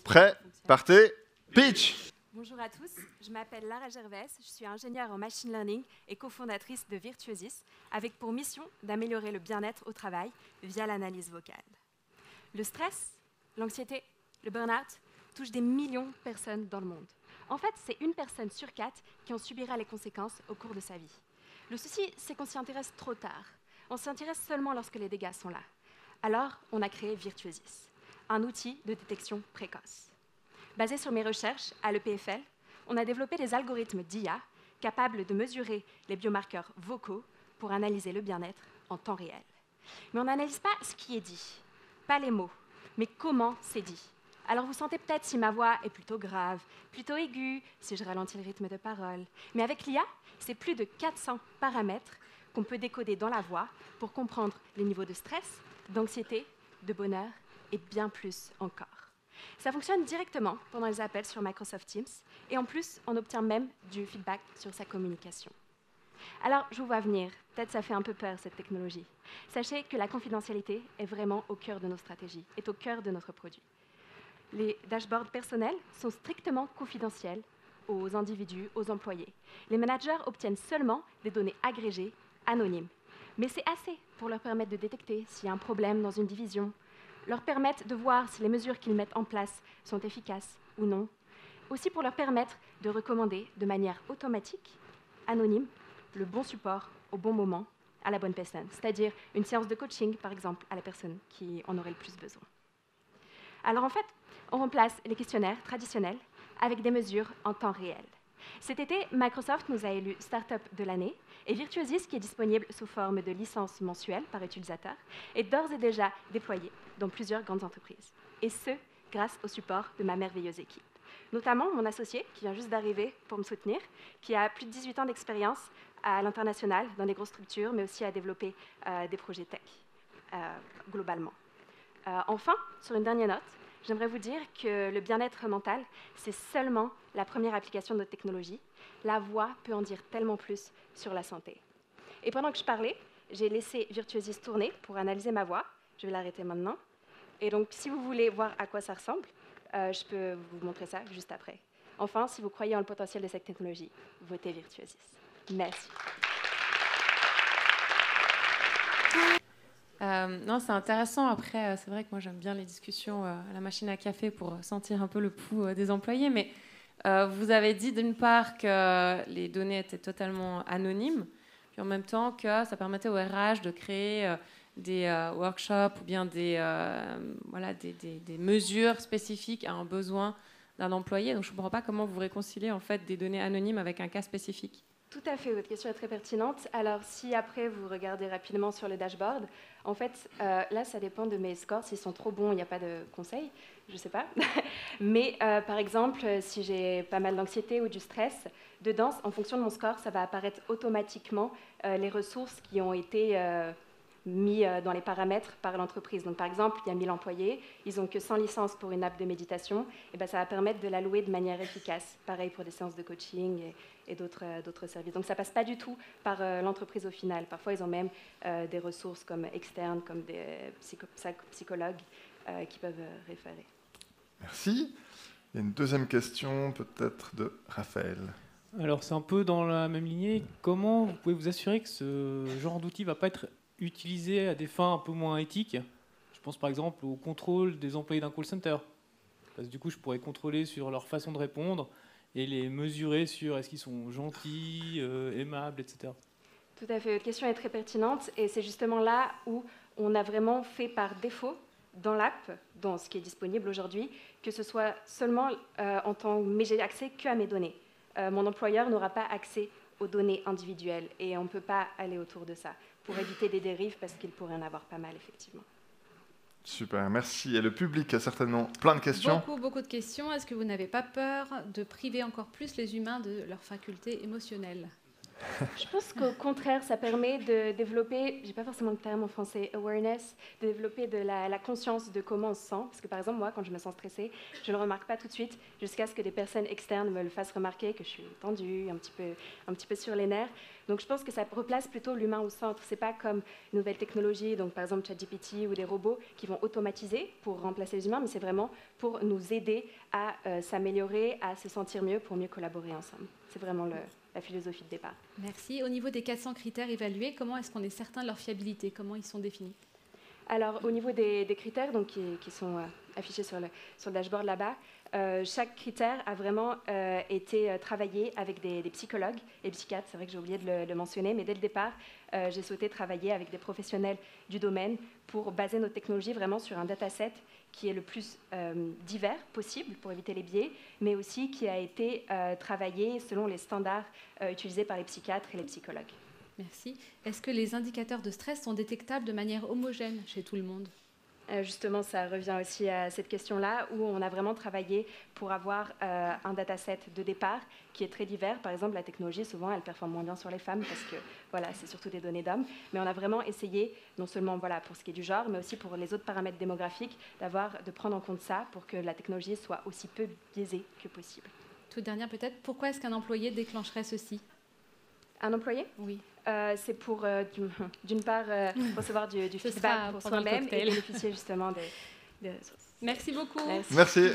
Prêt, partez, pitch. Bonjour à tous, je m'appelle Lara Gervais, je suis ingénieure en machine learning et cofondatrice de Virtuosis, avec pour mission d'améliorer le bien-être au travail via l'analyse vocale. Le stress, l'anxiété, le burn-out touchent des millions de personnes dans le monde. En fait, c'est une personne sur 4 qui en subira les conséquences au cours de sa vie. Le souci, c'est qu'on s'y intéresse trop tard. On s'y intéresse seulement lorsque les dégâts sont là. Alors, on a créé Virtuosis, un outil de détection précoce. Basé sur mes recherches à l'EPFL, on a développé des algorithmes d'IA capables de mesurer les biomarqueurs vocaux pour analyser le bien-être en temps réel. Mais on n'analyse pas ce qui est dit, pas les mots, mais comment c'est dit. Alors vous sentez peut-être si ma voix est plutôt grave, plutôt aiguë, si je ralentis le rythme de parole. Mais avec l'IA, c'est plus de 400 paramètres qu'on peut décoder dans la voix pour comprendre les niveaux de stress, d'anxiété, de bonheur et bien plus encore. Ça fonctionne directement pendant les appels sur Microsoft Teams et en plus, on obtient même du feedback sur sa communication. Alors, je vous vois venir. Peut-être ça fait un peu peur, cette technologie. Sachez que la confidentialité est vraiment au cœur de nos stratégies, est au cœur de notre produit. Les dashboards personnels sont strictement confidentiels aux individus, aux employés. Les managers obtiennent seulement des données agrégées, anonymes. Mais c'est assez pour leur permettre de détecter s'il y a un problème dans une division, leur permettre de voir si les mesures qu'ils mettent en place sont efficaces ou non, aussi pour leur permettre de recommander de manière automatique, anonyme, le bon support au bon moment à la bonne personne, c'est-à-dire une séance de coaching, par exemple, à la personne qui en aurait le plus besoin. Alors en fait, on remplace les questionnaires traditionnels avec des mesures en temps réel. Cet été, Microsoft nous a élu Startup de l'année et Virtuosis, qui est disponible sous forme de licence mensuelle par utilisateur, est d'ores et déjà déployé dans plusieurs grandes entreprises. Et ce, grâce au support de ma merveilleuse équipe. Notamment mon associé, qui vient juste d'arriver pour me soutenir, qui a plus de 18 ans d'expérience à l'international, dans des grosses structures, mais aussi à développer des projets tech, globalement. Enfin, sur une dernière note, j'aimerais vous dire que le bien-être mental, c'est seulement la première application de notre technologie. La voix peut en dire tellement plus sur la santé. Et pendant que je parlais, j'ai laissé Virtuosis tourner pour analyser ma voix. Je vais l'arrêter maintenant. Et donc, si vous voulez voir à quoi ça ressemble, je peux vous montrer ça juste après. Enfin, si vous croyez en le potentiel de cette technologie, votez Virtuosis. Merci. Non, c'est intéressant. Après, c'est vrai que moi, j'aime bien les discussions à la machine à café pour sentir un peu le pouls des employés. Mais vous avez dit d'une part que les données étaient totalement anonymes, puis en même temps que ça permettait au RH de créer des workshops ou bien des mesures spécifiques à un besoin d'un employé. Donc, je ne comprends pas comment vous réconciliez en fait des données anonymes avec un cas spécifique. Tout à fait, votre question est très pertinente. Alors, si après vous regardez rapidement sur le dashboard, en fait, là, ça dépend de mes scores. S'ils sont trop bons, il n'y a pas de conseil, je ne sais pas. Mais par exemple, si j'ai pas mal d'anxiété ou du stress, dedans, en fonction de mon score, ça va apparaître automatiquement les ressources qui ont été mis dans les paramètres par l'entreprise. Donc, par exemple, il y a 1000 employés, ils n'ont que 100 licences pour une app de méditation, et ben, ça va permettre de l'allouer de manière efficace. Pareil pour des séances de coaching et d'autres services. Donc, ça ne passe pas du tout par l'entreprise au final. Parfois, ils ont même des ressources comme externes, comme des psychologues qui peuvent référer. Merci. Il y a une deuxième question, peut-être de Raphaël. Alors, c'est un peu dans la même lignée. Comment vous pouvez vous assurer que ce genre d'outil ne va pas être utilisé à des fins un peu moins éthiques? Je pense par exemple au contrôle des employés d'un call center. Parce que du coup, je pourrais contrôler sur leur façon de répondre et les mesurer sur est-ce qu'ils sont gentils, aimables, etc. Tout à fait. Votre question est très pertinente et c'est justement là où on a vraiment fait par défaut dans l'app, dans ce qui est disponible aujourd'hui, que ce soit seulement mais j'ai accès qu'à mes données. Mon employeur n'aura pas accès aux données individuelles et on ne peut pas aller autour de ça pour éviter des dérives parce qu'il pourrait en avoir pas mal, effectivement. Super, merci. Et le public a certainement plein de questions. Beaucoup de questions. Est-ce que vous n'avez pas peur de priver encore plus les humains de leurs facultés émotionnelles ? Je pense qu'au contraire, ça permet de développer, j'ai pas forcément le terme en français, awareness, de développer de la conscience de comment on se sent. Parce que par exemple, moi, quand je me sens stressée, je ne le remarque pas tout de suite, jusqu'à ce que des personnes externes me le fassent remarquer, que je suis tendue, un petit peu sur les nerfs. Donc je pense que ça replace plutôt l'humain au centre. C'est pas comme une nouvelle technologie, donc par exemple ChatGPT ou des robots qui vont automatiser pour remplacer les humains, mais c'est vraiment pour nous aider à s'améliorer, à se sentir mieux, pour mieux collaborer ensemble. C'est vraiment la philosophie de départ. Merci. Au niveau des 400 critères évalués, comment est-ce qu'on est certain de leur fiabilité? Comment ils sont définis? Alors, au niveau des critères donc, qui sont affichés sur le dashboard là-bas, chaque critère a vraiment été travaillé avec des psychologues et psychiatres. C'est vrai que j'ai oublié de le mentionner, mais dès le départ, j'ai souhaité travailler avec des professionnels du domaine pour baser nos technologies vraiment sur un dataset qui est le plus divers possible pour éviter les biais, mais aussi qui a été travaillé selon les standards utilisés par les psychiatres et les psychologues. Merci. Est-ce que les indicateurs de stress sont détectables de manière homogène chez tout le monde? Justement, ça revient aussi à cette question-là, où on a vraiment travaillé pour avoir un dataset de départ qui est très divers. Par exemple, la technologie, souvent, elle performe moins bien sur les femmes parce que voilà, c'est surtout des données d'hommes. Mais on a vraiment essayé, non seulement voilà, pour ce qui est du genre, mais aussi pour les autres paramètres démographiques, de prendre en compte ça pour que la technologie soit aussi peu biaisée que possible. Toute dernière peut-être, pourquoi est-ce qu'un employé déclencherait ceci? Un employé? Oui. C'est pour, d'une part, recevoir du feedback pour soi-même et bénéficier justement des ressources. Merci beaucoup. Merci. Merci.